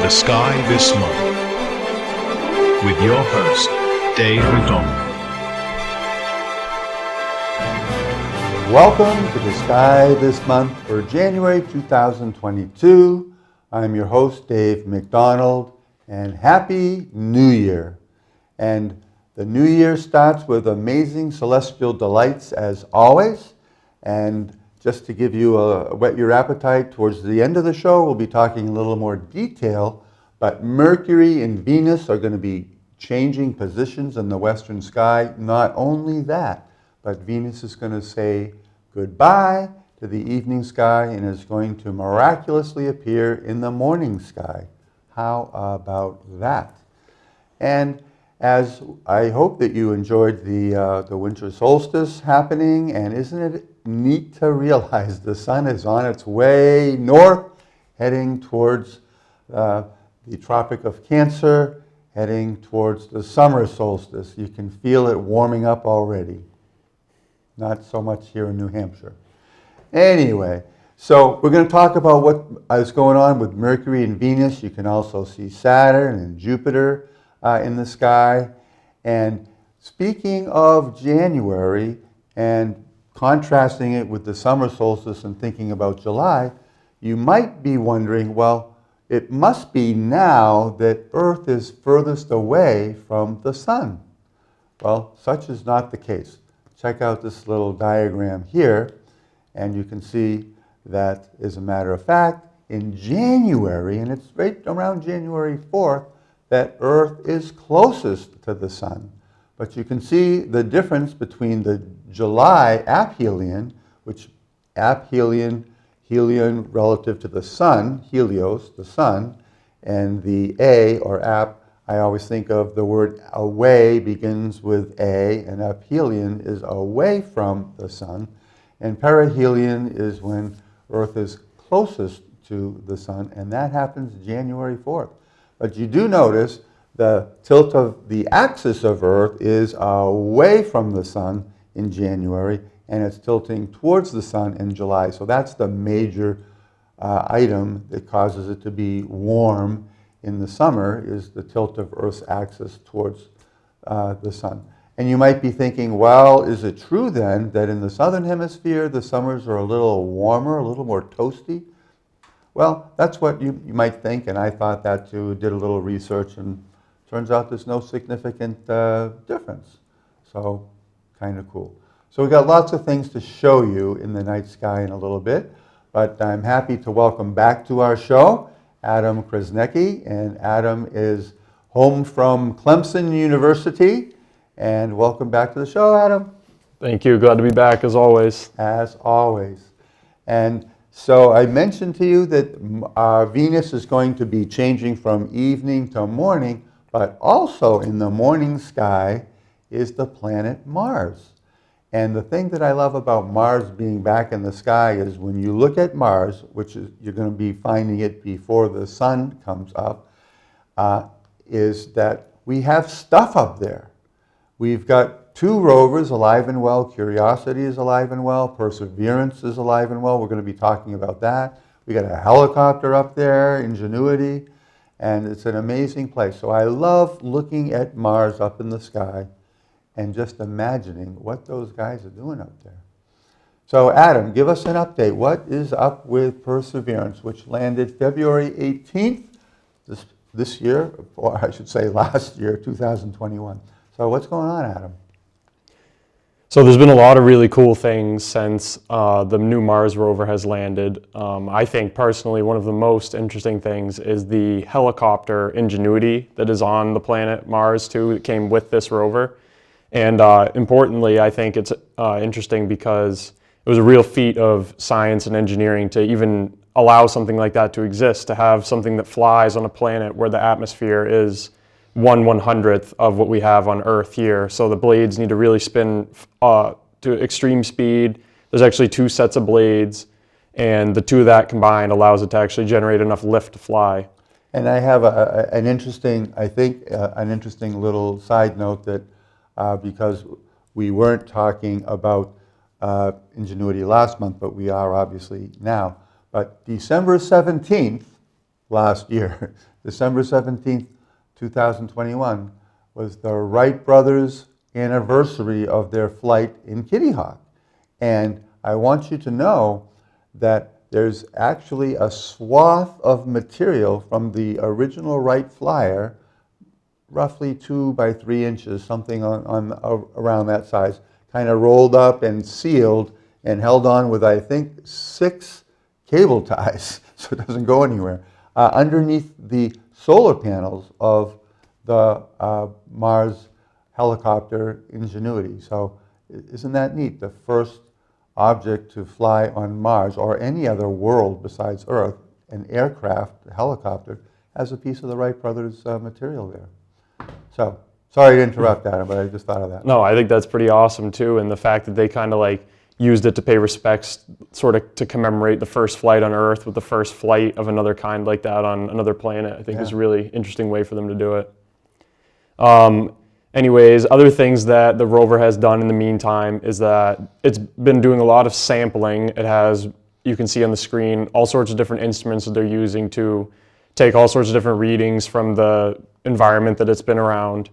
The Sky This Month with your host, Dave McDonald. Welcome to The Sky This Month for January 2022. I'm your host, Dave McDonald, and Happy New Year. And the new year starts with amazing celestial delights as always. And just to give you whet your appetite, towards the end of the show, we'll be talking a little more detail, but Mercury and Venus are going to be changing positions in the western sky. Not only that, but Venus is going to say goodbye to the evening sky and is going to miraculously appear in the morning sky. How about that? And as I hope that you enjoyed the winter solstice happening, and isn't it neat to realize the sun is on its way north, heading towards the Tropic of Cancer, heading towards the summer solstice. You can feel it warming up already. Not so much here in New Hampshire. Anyway, so we're going to talk about what is going on with Mercury and Venus. You can also see Saturn and Jupiter in the sky. And speaking of January and contrasting it with the summer solstice and thinking about July, you might be wondering, well, it must be now that Earth is furthest away from the sun. Well, such is not the case. Check out this little diagram here, and you can see that, as a matter of fact, in January, and it's right around January 4th, that Earth is closest to the sun. But you can see the difference between the July aphelion, which aphelion, helion relative to the sun, helios, the sun, and the A, or ap, I always think of the word away begins with A, and aphelion is away from the sun, and perihelion is when Earth is closest to the sun, and that happens January 4th. But you do notice the tilt of the axis of Earth is away from the sun in January, and it's tilting towards the sun in July. So that's the major item that causes it to be warm in the summer, is the tilt of Earth's axis towards the sun. And you might be thinking, well, is it true then that in the southern hemisphere the summers are a little warmer, a little more toasty? Well, that's what you might think, and I thought that too. Did a little research, and turns out there's no significant difference. So, kind of cool. So we've got lots of things to show you in the night sky in a little bit, but I'm happy to welcome back to our show Adam Krasnecki, and Adam is home from Clemson University, and welcome back to the show, Adam. Thank you. Glad to be back as always. As always. And so I mentioned to you that Venus is going to be changing from evening to morning, but also in the morning sky is the planet Mars. And the thing that I love about Mars being back in the sky is when you look at Mars, which is, you're going to be finding it before the sun comes up, is that we have stuff up there. We've got two rovers alive and well. Curiosity is alive and well. Perseverance is alive and well. We're going to be talking about that. We got a helicopter up there, Ingenuity, and it's an amazing place. So I love looking at Mars up in the sky and just imagining what those guys are doing up there. So Adam, give us an update. What is up with Perseverance, which landed February 18th this year, or I should say last year, 2021. So what's going on, Adam? So there's been a lot of really cool things since the new Mars rover has landed. I think personally one of the most interesting things is the helicopter Ingenuity that is on the planet Mars too. It came with this rover. And importantly, I think it's interesting because it was a real feat of science and engineering to even allow something like that to exist, to have something that flies on a planet where the atmosphere is 1/100th of what we have on Earth here. So the blades need to really spin to extreme speed. There's actually two sets of blades, and the two of that combined allows it to actually generate enough lift to fly. And I have an interesting little side note that because we weren't talking about Ingenuity last month, but we are obviously now. But December 17th last year. December 17th, 2021 was the Wright brothers' anniversary of their flight in Kitty Hawk. And I want you to know that there's actually a swath of material from the original Wright flyer, roughly 2 by 3 inches, something around that size, kind of rolled up and sealed and held on with, I think, 6 cable ties, so it doesn't go anywhere, underneath the solar panels of the Mars helicopter Ingenuity. So isn't that neat? The first object to fly on Mars or any other world besides Earth, an aircraft, a helicopter, has a piece of the Wright brothers material there. So, sorry to interrupt, Adam, but I just thought of that. No, I think that's pretty awesome too, and the fact that they kind of like used it to pay respects, sort of to commemorate the first flight on Earth with the first flight of another kind like that on another planet, I think is a really interesting way for them to do it. Anyways, other things that the rover has done in the meantime is that it's been doing a lot of sampling. It has, you can see on the screen, all sorts of different instruments that they're using to take all sorts of different readings from the environment that it's been around.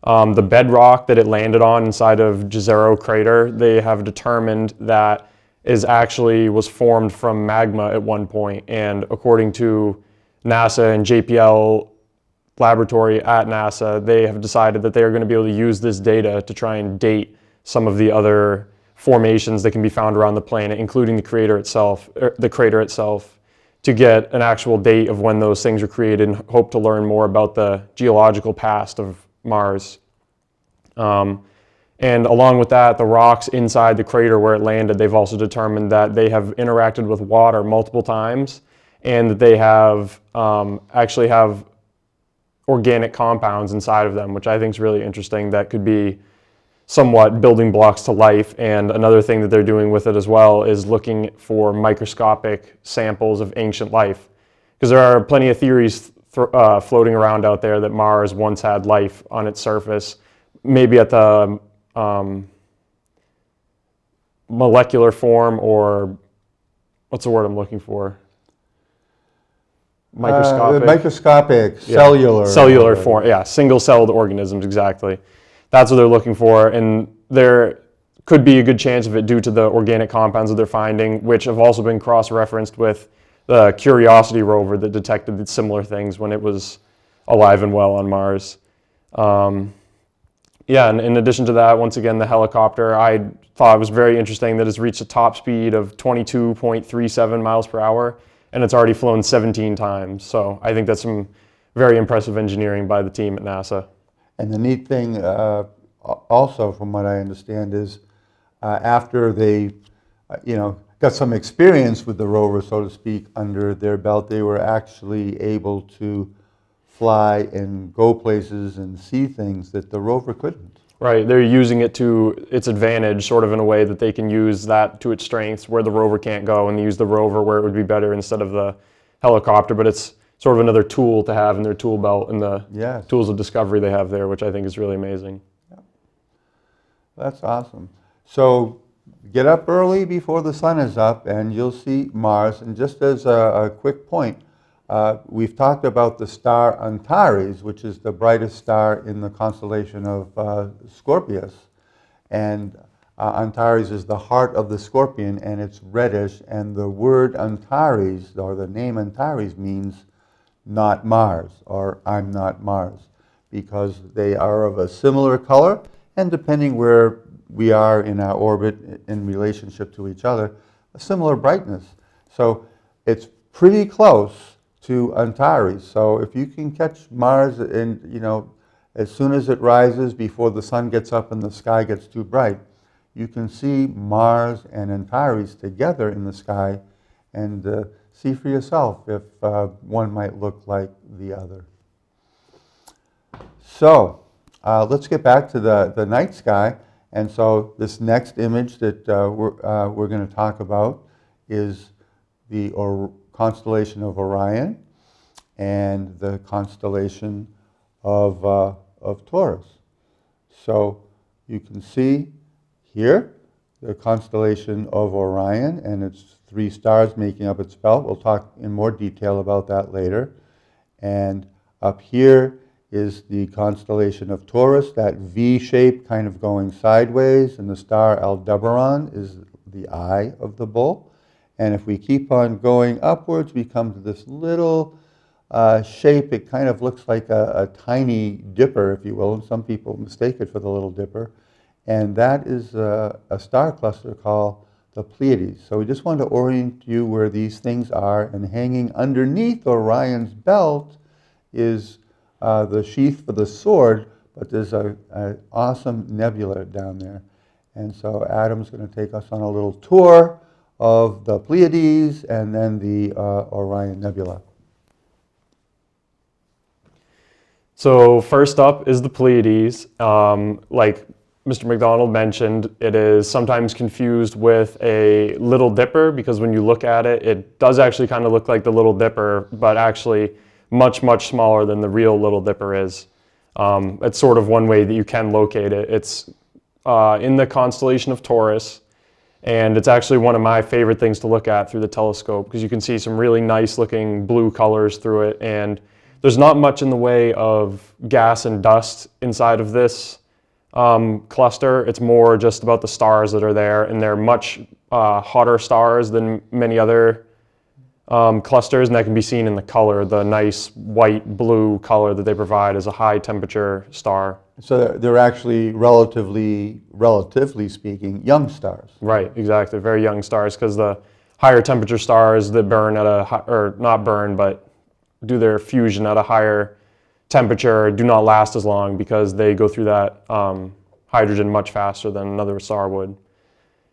The bedrock that it landed on inside of Jezero crater, they have determined that was formed from magma at one point. And according to NASA and JPL laboratory at NASA, they have decided that they are going to be able to use this data to try and date some of the other formations that can be found around the planet, including the crater itself, to get an actual date of when those things were created and hope to learn more about the geological past of Mars. And along with that, the rocks inside the crater where it landed, they've also determined that they have interacted with water multiple times, and that they have actually have organic compounds inside of them, which I think is really interesting. That could be somewhat building blocks to life. And another thing that they're doing with it as well is looking for microscopic samples of ancient life, because there are plenty of theories floating around out there that Mars once had life on its surface, maybe at the molecular form, or what's the word I'm looking for? Microscopic, cellular. Cellular form, yeah, single-celled organisms, exactly. That's what they're looking for, and there could be a good chance of it due to the organic compounds that they're finding, which have also been cross-referenced with the Curiosity rover that detected similar things when it was alive and well on Mars. Yeah, and in addition to that, once again, the helicopter, I thought it was very interesting that it's reached a top speed of 22.37 miles per hour, and it's already flown 17 times. So I think that's some very impressive engineering by the team at NASA. And the neat thing also, from what I understand, is after they, got some experience with the rover, so to speak, under their belt, they were actually able to fly and go places and see things that the rover couldn't. Right, they're using it to its advantage, sort of in a way that they can use that to its strengths where the rover can't go, and use the rover where it would be better instead of the helicopter. But it's sort of another tool to have in their tool belt and the tools of discovery they have there, which I think is really amazing. Yeah. That's awesome. So get up early before the sun is up and you'll see Mars. And just as a quick point, we've talked about the star Antares, which is the brightest star in the constellation of Scorpius. And Antares is the heart of the scorpion, and it's reddish. And the word Antares, or the name Antares, means not Mars, or I'm not Mars, because they are of a similar color, and depending where we are in our orbit in relationship to each other, a similar brightness. So it's pretty close to Antares. So if you can catch Mars in, as soon as it rises, before the sun gets up and the sky gets too bright, you can see Mars and Antares together in the sky, and see for yourself if one might look like the other. So let's get back to the night sky. And so this next image that we're going to talk about is the constellation of Orion and the constellation of Taurus. So you can see here the constellation of Orion, and its 3 stars making up its belt. We'll talk in more detail about that later. And up here is the constellation of Taurus, that V shape kind of going sideways, and the star Aldebaran is the eye of the bull. And if we keep on going upwards, we come to this little shape. It kind of looks like a tiny dipper, if you will, and some people mistake it for the Little Dipper. And that is a star cluster called the Pleiades. So we just want to orient you where these things are, and hanging underneath Orion's belt is the sheath for the sword, but there's an awesome nebula down there. And so Adam's going to take us on a little tour of the Pleiades and then the Orion Nebula. So first up is the Pleiades. Like Mr. McDonald mentioned, it is sometimes confused with a Little Dipper because when you look at it, it does actually kind of look like the Little Dipper, but actually much, much smaller than the real Little Dipper is. It's sort of one way that you can locate it. It's in the constellation of Taurus, and it's actually one of my favorite things to look at through the telescope because you can see some really nice looking blue colors through it, and there's not much in the way of gas and dust inside of this cluster. It's more just about the stars that are there, and they're much hotter stars than many other clusters, and that can be seen in the color, the nice white blue color that they provide as a high temperature star. So they're actually relatively speaking, young stars. Right, exactly, very young stars, because the higher temperature stars that burn at or not burn, but do their fusion at a higher temperature do not last as long because they go through that hydrogen much faster than another star would.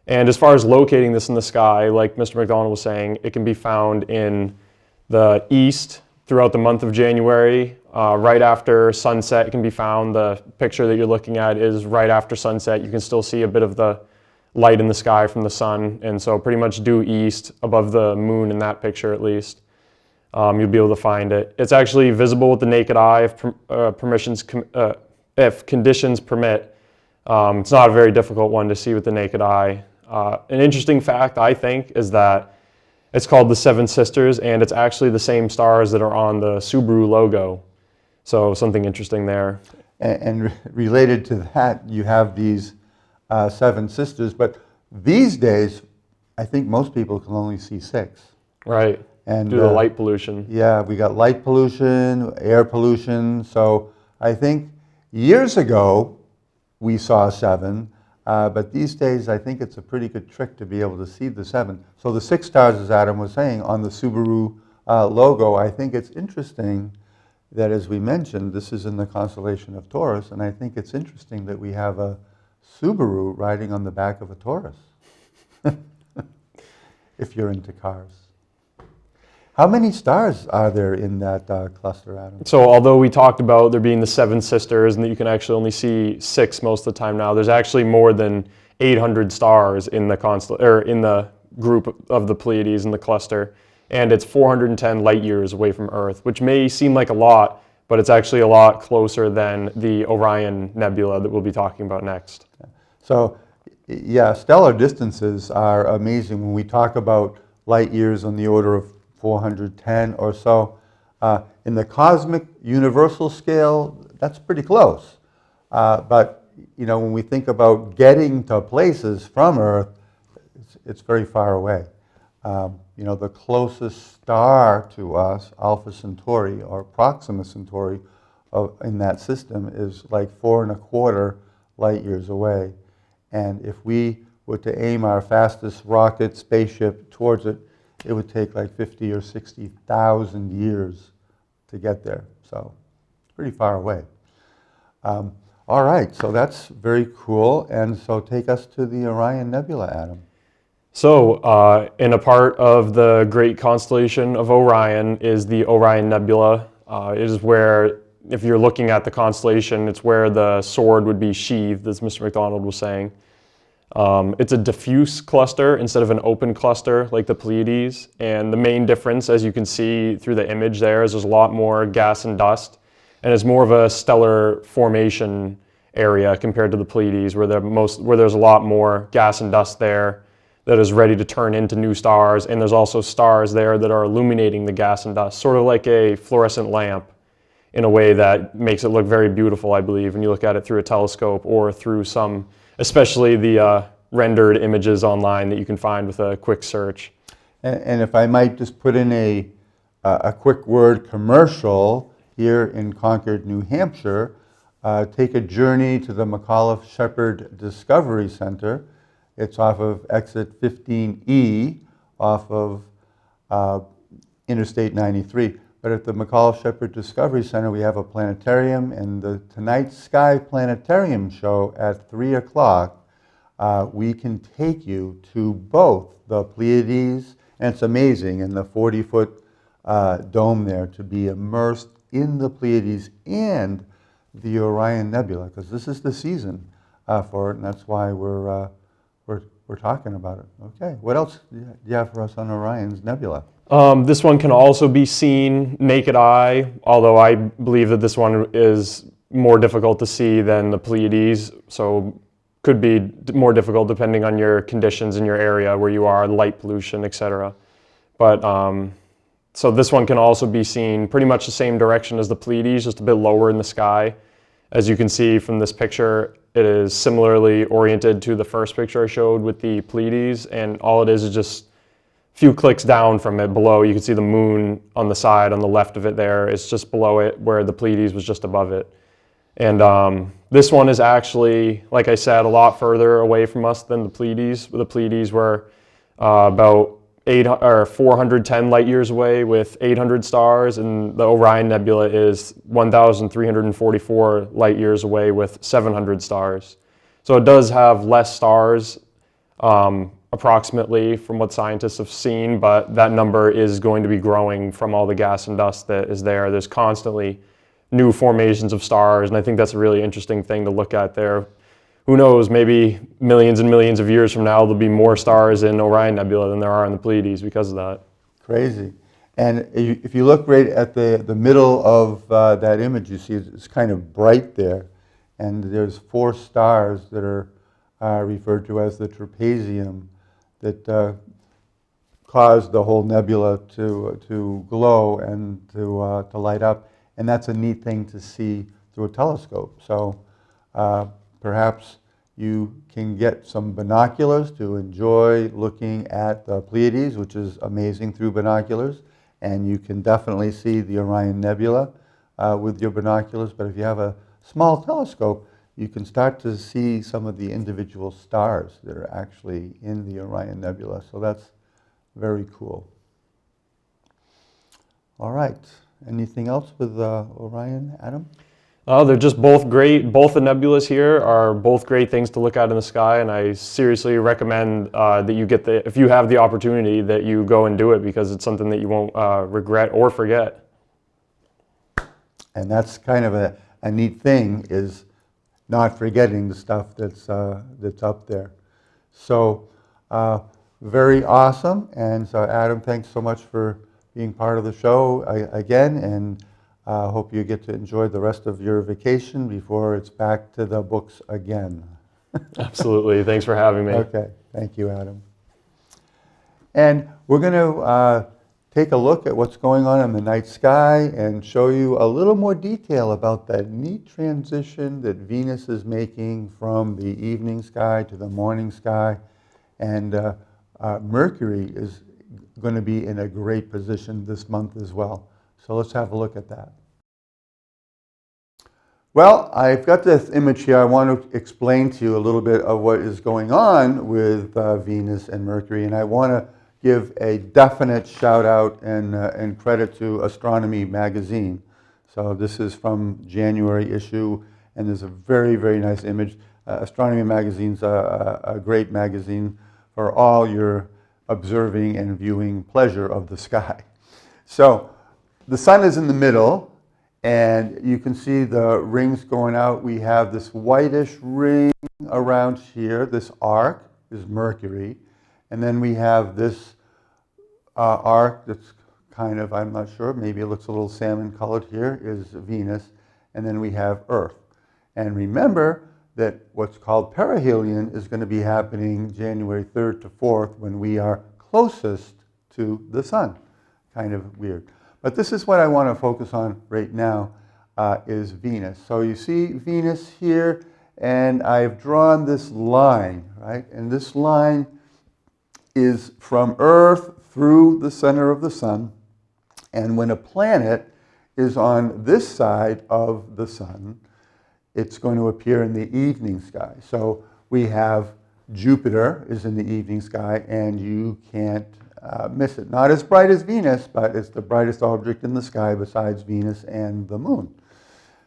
And as far as locating this in the sky, like Mr. McDonald was saying, it can be found in the east throughout the month of January. Right after sunset, it can be found. The picture that you're looking at is right after sunset. You can still see a bit of the light in the sky from the sun, and so pretty much due east above the moon in that picture at least. You'll be able to find it. It's actually visible with the naked eye if conditions permit. It's not a very difficult one to see with the naked eye. An interesting fact, I think, is that it's called the Seven Sisters, and it's actually the same stars that are on the Subaru logo. So something interesting there. And related to that, you have these Seven Sisters, but these days, I think most people can only see 6. Right. And due to light pollution. Yeah, we got light pollution, air pollution. So I think years ago we saw 7, but these days I think it's a pretty good trick to be able to see the 7. So the 6 stars, as Adam was saying, on the Subaru logo, I think it's interesting that, as we mentioned, this is in the constellation of Taurus, and I think it's interesting that we have a Subaru riding on the back of a Taurus, if you're into cars. How many stars are there in that cluster, Adam? So although we talked about there being the 7 sisters and that you can actually only see 6 most of the time now, there's actually more than 800 stars in the in the group of the Pleiades in the cluster, and it's 410 light years away from Earth, which may seem like a lot, but it's actually a lot closer than the Orion Nebula that we'll be talking about next. So, yeah, stellar distances are amazing. When we talk about light years on the order of 410 or so. In the cosmic universal scale, that's pretty close. But you know, when we think about getting to places from Earth, it's very far away. You know, the closest star to us, Alpha Centauri or Proxima Centauri, in that system is like 4.25 light years away. And if we were to aim our fastest rocket spaceship towards it, it would take like 50 or 60,000 years to get there. So it's pretty far away. All right, so that's very cool. And so take us to the Orion Nebula, Adam. So in a part of the great constellation of Orion is the Orion Nebula. It is where, if you're looking at the constellation, it's where the sword would be sheathed, as Mr. McDonald was saying. It's a diffuse cluster instead of an open cluster like the Pleiades, and the main difference, as you can see through the image there, is there's a lot more gas and dust, and it's more of a stellar formation area compared to the Pleiades, where there's a lot more gas and dust there. that is ready to turn into new stars, and there's also stars there that are illuminating the gas and dust, sort of like a fluorescent lamp in a way that makes it look very beautiful, I believe, when you look at it through a telescope or through some, especially the rendered images online that you can find with a quick search. And if I might just put in a quick word commercial here in Concord, New Hampshire, take a journey to the McAuliffe Shepard Discovery Center. It's off of exit 15E off of Interstate 93. But at the McAuliffe Shepard Discovery Center, we have a planetarium, and the Tonight Sky Planetarium show at 3 o'clock, we can take you to both the Pleiades, and it's amazing in the 40-foot dome there to be immersed in the Pleiades and the Orion Nebula, because this is the season for it, and that's why we're talking about it. Okay, what else do you have for us on Orion's Nebula? This one can also be seen naked eye, although I believe that this one is more difficult to see than the Pleiades, so could be more difficult depending on your conditions in your area where you are, light pollution, etc. But so this one can also be seen pretty much the same direction as the Pleiades, just a bit lower in the sky. As you can see from this picture, it is similarly oriented to the first picture I showed with the Pleiades, and all it is just a few clicks down from it below. You can see the moon on the side on the left of it there. It's just below it where the Pleiades was just above it. And this one is actually, like I said, a lot further away from us than the Pleiades. The Pleiades were about 410 light years away with 800 stars, and the Orion Nebula is 1,344 light years away with 700 stars. So it does have less stars approximately from what scientists have seen, but that number is going to be growing from all the gas and dust that is there. There's constantly new formations of stars, and I think that's a really interesting thing to look at there. Who knows, maybe millions and millions of years from now, there'll be more stars in Orion Nebula than there are in the Pleiades because of that. Crazy. And if you look right at the middle of that image, you see it's kind of bright there. And there's 4 stars that are referred to as the trapezium that cause the whole nebula to glow and to light up. And that's a neat thing to see through a telescope. So perhaps you can get some binoculars to enjoy looking at the Pleiades, which is amazing through binoculars. And you can definitely see the Orion Nebula with your binoculars. But if you have a small telescope, you can start to see some of the individual stars that are actually in the Orion Nebula. So that's very cool. All right. Anything else with Orion, Adam? They're just both great. Both the nebulas here are both great things to look at in the sky, and I seriously recommend that you get if you have the opportunity, that you go and do it, because it's something that you won't regret or forget. And that's kind of a neat thing, is not forgetting the stuff that's up there. So very awesome. And so Adam, thanks so much for being part of the show again, and hope you get to enjoy the rest of your vacation before it's back to the books again. Absolutely. Thanks for having me. Okay. Thank you, Adam. And we're going to take a look at what's going on in the night sky and show you a little more detail about that neat transition that Venus is making from the evening sky to the morning sky. And Mercury is going to be in a great position this month as well. So let's have a look at that. Well, I've got this image here. I want to explain to you a little bit of what is going on with Venus and Mercury, and I want to give a definite shout out and credit to Astronomy Magazine. So this is from January issue, and there's a very, very nice image. Astronomy Magazine's a great magazine for all your observing and viewing pleasure of the sky. So the sun is in the middle, and you can see the rings going out. We have this whitish ring around here. This arc is Mercury. And then we have this arc that's kind of, I'm not sure, maybe it looks a little salmon colored here, is Venus. And then we have Earth. And remember that what's called perihelion is going to be happening January 3rd to 4th when we are closest to the sun. Kind of weird. But this is what I want to focus on right now, is Venus. So you see Venus here, and I've drawn this line, right? And this line is from Earth through the center of the sun. And when a planet is on this side of the sun, it's going to appear in the evening sky. So we have Jupiter is in the evening sky, and you can't miss it. Not as bright as Venus, but it's the brightest object in the sky besides Venus and the moon.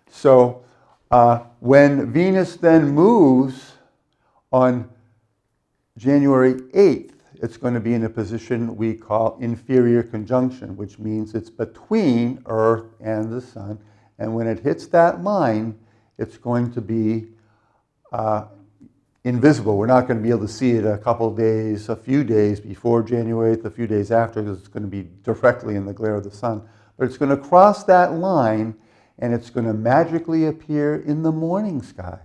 So when Venus then moves on January 8th, it's going to be in a position we call inferior conjunction, which means it's between Earth and the sun. And when it hits that line, it's going to be invisible. We're not going to be able to see it a couple of days, a few days before January 8th, a few days after, because it's going to be directly in the glare of the sun. But it's going to cross that line, and it's going to magically appear in the morning sky.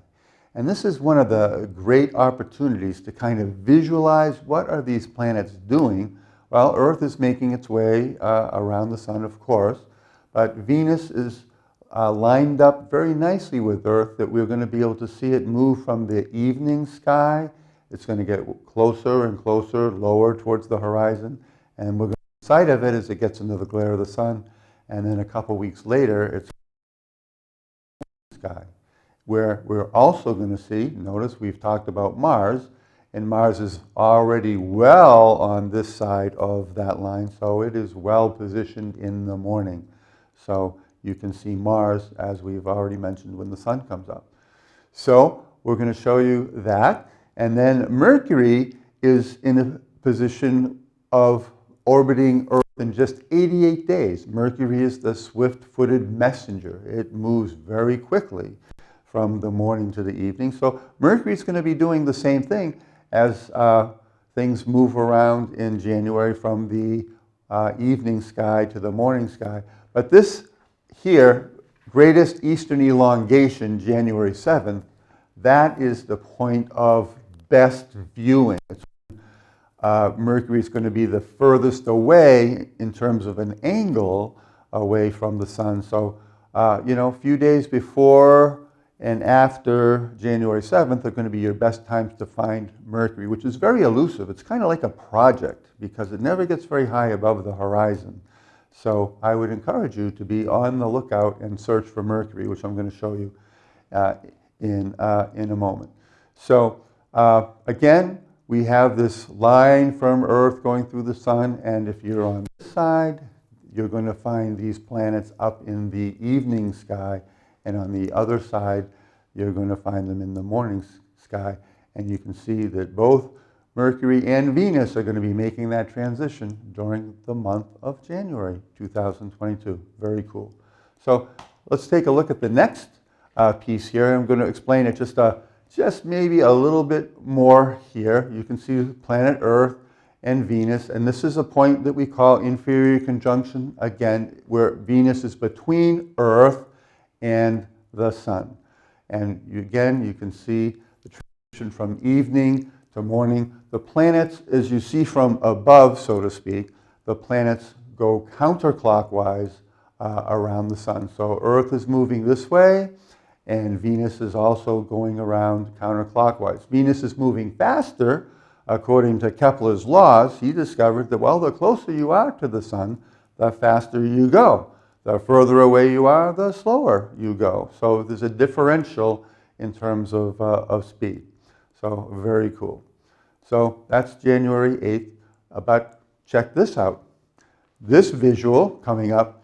And this is one of the great opportunities to kind of visualize what are these planets doing. Well, Earth is making its way around the sun, of course, but Venus is lined up very nicely with Earth, that we're going to be able to see it move from the evening sky. It's going to get closer and closer, lower towards the horizon, and we're going to see sight of it as it gets into the glare of the sun. And then a couple weeks later, it's sky, where we're also going to see, notice we've talked about Mars, and Mars is already well on this side of that line, so it is well positioned in the morning. So you can see Mars, as we've already mentioned, when the sun comes up. So we're going to show you that. And then Mercury is in a position of orbiting Earth in just 88 days. Mercury is the swift-footed messenger. It moves very quickly from the morning to the evening. So Mercury is going to be doing the same thing as things move around in January from the evening sky to the morning sky. But this here, greatest eastern elongation, January 7th, that is the point of best viewing. Mercury is going to be the furthest away in terms of an angle away from the sun. So, a few days before and after January 7th are going to be your best times to find Mercury, which is very elusive. It's kind of like a project because it never gets very high above the horizon. So I would encourage you to be on the lookout and search for Mercury, which I'm going to show you in a moment. So again, we have this line from Earth going through the sun, and if you're on this side, you're going to find these planets up in the evening sky, and on the other side, you're going to find them in the morning sky. And you can see that both Mercury and Venus are going to be making that transition during the month of January 2022. Very cool. So let's take a look at the next piece here. I'm going to explain it just maybe a little bit more here. You can see planet Earth and Venus, and this is a point that we call inferior conjunction, again, where Venus is between Earth and the sun. And again, you can see the transition from evening to morning. The planets, as you see from above, so to speak, the planets go counterclockwise around the sun. So Earth is moving this way, and Venus is also going around counterclockwise. Venus is moving faster, according to Kepler's laws. He discovered that, well, the closer you are to the sun, the faster you go. The further away you are, the slower you go. So there's a differential in terms of speed. So very cool. So that's January 8th. But check this out. This visual coming up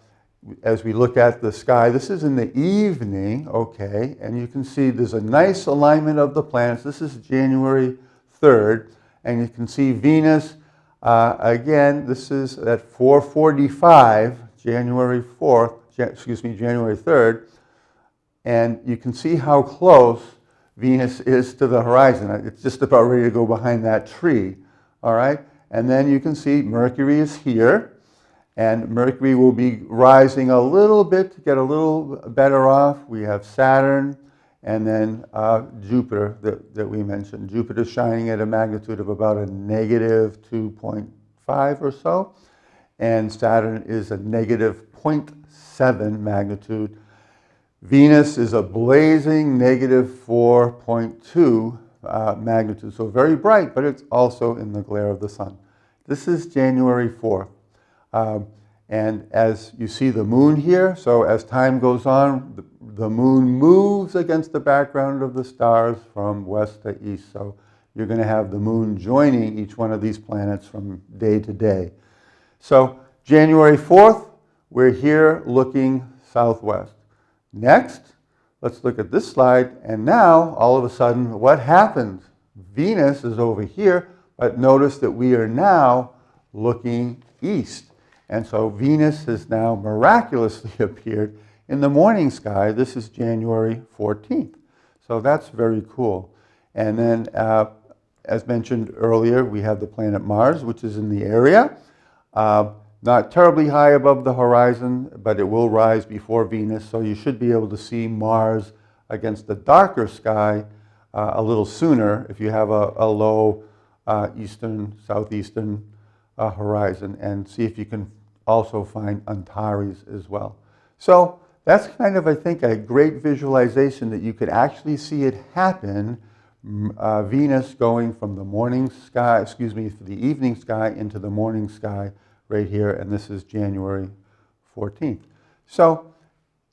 as we look at the sky, this is in the evening, okay, and you can see there's a nice alignment of the planets. This is January 3rd, and you can see Venus, again, this is at 4:45, January 3rd, and you can see how close Venus is to the horizon. It's just about ready to go behind that tree, all right? And then you can see Mercury is here, and Mercury will be rising a little bit to get a little better off. We have Saturn, And then Jupiter that we mentioned. Jupiter shining at a magnitude of about a negative 2.5 or so. And Saturn is a negative 0.7 magnitude. Venus is a blazing negative 4.2 magnitude. So very bright, but it's also in the glare of the sun. This is January 4th. And as you see the moon here, so as time goes on, the moon moves against the background of the stars from west to east. So you're going to have the moon joining each one of these planets from day to day. So January 4th, we're here looking southwest. Next, let's look at this slide. And now, all of a sudden, what happens? Venus is over here, but notice that we are now looking east. And so Venus has now miraculously appeared in the morning sky. This is January 14th. So that's very cool. And then, as mentioned earlier, we have the planet Mars, which is in the area. Not terribly high above the horizon, but it will rise before Venus. So you should be able to see Mars against the darker sky a little sooner if you have a low eastern, southeastern horizon, and see if you can also find Antares as well. So that's kind of, I think, a great visualization that you could actually see it happen, Venus going from the morning sky, the evening sky into the morning sky right here, and this is January 14th. So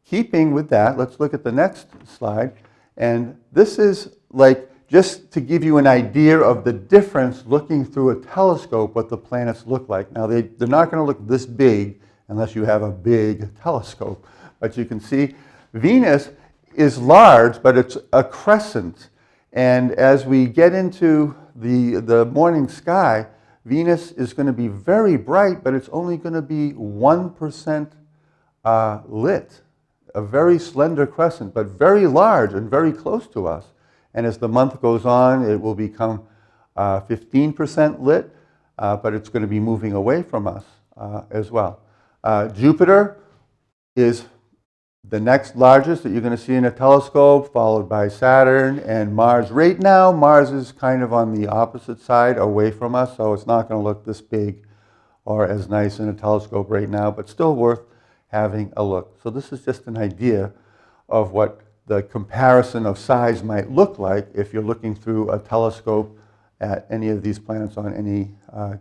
keeping with that, let's look at the next slide, and this is like just to give you an idea of the difference looking through a telescope, what the planets look like. Now, they're not going to look this big unless you have a big telescope. But you can see Venus is large, but it's a crescent. And as we get into the morning sky, Venus is going to be very bright, but it's only going to be 1% lit. A very slender crescent, but very large and very close to us. And as the month goes on, it will become 15% lit, but it's going to be moving away from us as well. Jupiter is the next largest that you're going to see in a telescope, followed by Saturn and Mars. Right now, Mars is kind of on the opposite side, away from us, so it's not going to look this big or as nice in a telescope right now, but still worth having a look. So this is just an idea of what the comparison of size might look like if you're looking through a telescope at any of these planets on any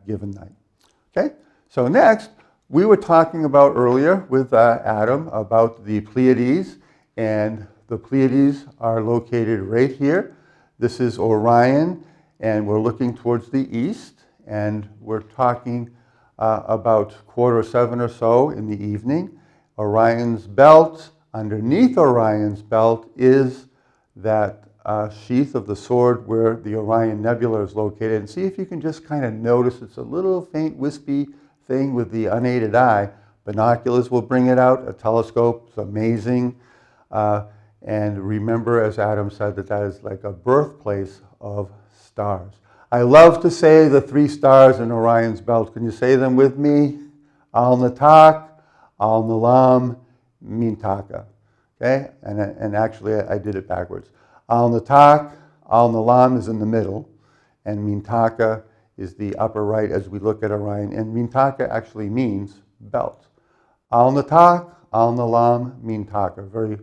given night. Okay, so next, we were talking about earlier with Adam about the Pleiades, and the Pleiades are located right here. This is Orion, and we're looking towards the east, and we're talking about 6:45 or so in the evening. Orion's belt, underneath Orion's belt is that sheath of the sword where the Orion Nebula is located. And see if you can just kind of notice it's a little faint, wispy thing with the unaided eye. Binoculars will bring it out. A telescope is amazing. And remember, as Adam said, that is like a birthplace of stars. I love to say the 3 stars in Orion's belt. Can you say them with me? Al-Natak, Al-Nalam, Mintaka. Okay? And actually, I did it backwards. Al-Natak, Al-Nalam is in the middle, and Mintaka is the upper right as we look at Orion. And Mintaka actually means belt. Al-Natak, Al-Nalam, Mintaka. Very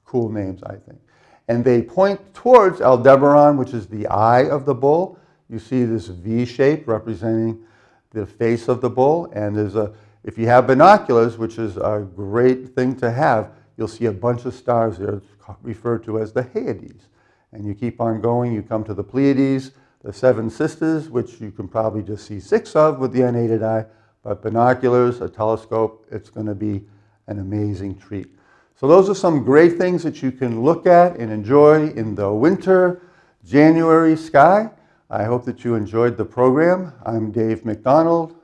cool names, I think. And they point towards Aldebaran, which is the eye of the bull. You see this V shape representing the face of the bull. And there's if you have binoculars, which is a great thing to have, you'll see a bunch of stars there. It's referred to as the Pleiades. And you keep on going, you come to the Pleiades, the 7 sisters, which you can probably just see 6 of with the unaided eye. But binoculars, a telescope, it's going to be an amazing treat. So those are some great things that you can look at and enjoy in the winter January sky. I hope that you enjoyed the program. I'm Dave McDonald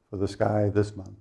for the Sky This Month.